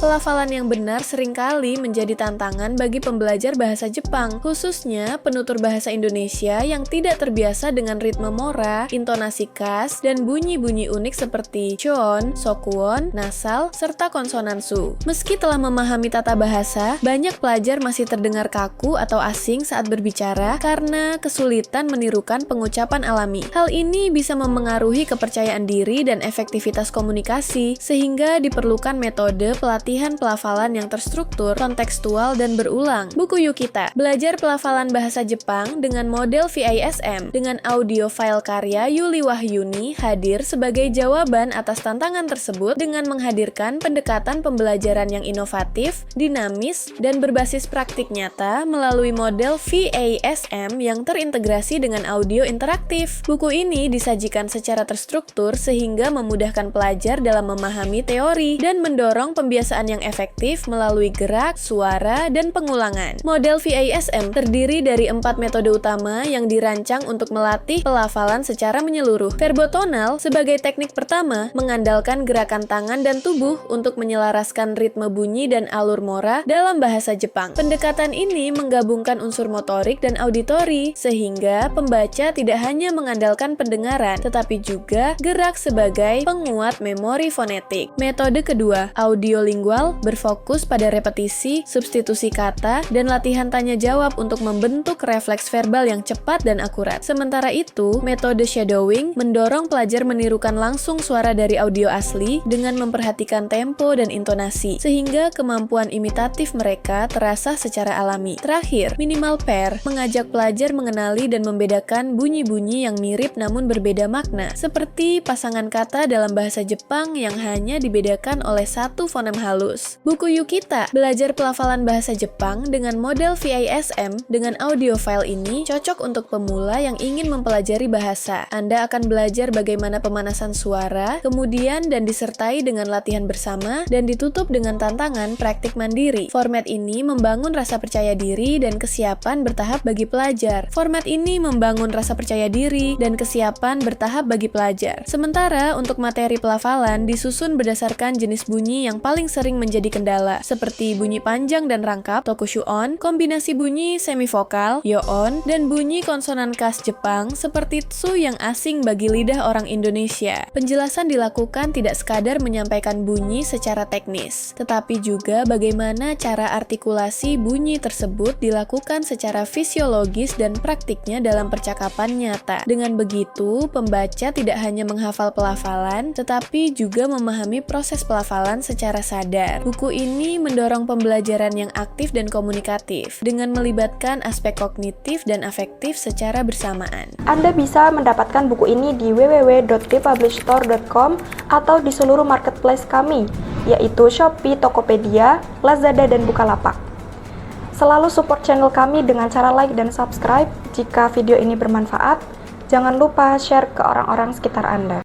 Pelafalan yang benar seringkali menjadi tantangan bagi pembelajar bahasa Jepang, khususnya penutur bahasa Indonesia yang tidak terbiasa dengan ritme mora, intonasi khas, dan bunyi-bunyi unik seperti chon, sokuwon, nasal, serta konsonan su. Meski telah memahami tata bahasa, banyak pelajar masih terdengar kaku atau asing saat berbicara karena kesulitan menirukan pengucapan alami. Hal ini bisa memengaruhi kepercayaan diri dan efektivitas komunikasi, sehingga diperlukan metode pelatihan pelafalan yang terstruktur, kontekstual, dan berulang. Buku Yukita, belajar pelafalan bahasa Jepang dengan model VISM, dengan audio file karya Yuli Wahyuni hadir sebagai jawaban atas tantangan tersebut dengan menghadirkan pendekatan pembelajaran yang inovatif, dinamis, dan berbasis praktik nyata melalui model VISM yang terintegrasi dengan audio interaktif. Buku ini disajikan secara terstruktur sehingga memudahkan pelajar dalam memahami teori dan mendorong pembiasaan yang efektif melalui gerak, suara, dan pengulangan. Model VISM terdiri dari 4 metode utama yang dirancang untuk melatih pelafalan secara menyeluruh. Verbotonal sebagai teknik pertama mengandalkan gerakan tangan dan tubuh untuk menyelaraskan ritme bunyi dan alur mora dalam bahasa Jepang. Pendekatan ini menggabungkan unsur motorik dan auditori sehingga pembaca tidak hanya mengandalkan pendengaran tetapi juga gerak sebagai penguat memori fonetik. Metode kedua, audiolingual, berfokus pada repetisi, substitusi kata, dan latihan tanya jawab untuk membentuk refleks verbal yang cepat dan akurat. Sementara itu, metode shadowing mendorong pelajar menirukan langsung suara dari audio asli dengan memperhatikan tempo dan intonasi, sehingga kemampuan imitatif mereka terasa secara alami. Terakhir, minimal pair mengajak pelajar mengenali dan membedakan bunyi-bunyi yang mirip namun berbeda makna, seperti pasangan kata dalam bahasa Jepang yang hanya dibedakan oleh satu fonem halus. Buku Yukita, belajar pelafalan bahasa Jepang dengan model VISM dengan audio file ini cocok untuk pemula yang ingin mempelajari bahasa. Anda akan belajar bagaimana pemanasan suara, kemudian dan disertai dengan latihan bersama, dan ditutup dengan tantangan praktik mandiri. Format ini membangun rasa percaya diri dan kesiapan bertahap bagi pelajar. Sementara untuk materi pelafalan disusun berdasarkan jenis bunyi yang paling sering menjadi kendala, seperti bunyi panjang dan rangkap, tokushu-on, kombinasi bunyi semivokal, yo-on, dan bunyi konsonan khas Jepang seperti tsu yang asing bagi lidah orang Indonesia. Penjelasan dilakukan tidak sekadar menyampaikan bunyi secara teknis, tetapi juga bagaimana cara artikulasi bunyi tersebut dilakukan secara fisiologis dan praktiknya dalam percakapan nyata. Dengan begitu, pembaca tidak hanya menghafal pelafalan, tetapi juga memahami proses pelafalan secara sadar. Buku ini mendorong pembelajaran yang aktif dan komunikatif dengan melibatkan aspek kognitif dan afektif secara bersamaan. Anda bisa mendapatkan buku ini di www.thepublishstore.com atau di seluruh marketplace kami, yaitu Shopee, Tokopedia, Lazada, dan Bukalapak. Selalu support channel kami dengan cara like dan subscribe. Jika video ini bermanfaat, jangan lupa share ke orang-orang sekitar Anda.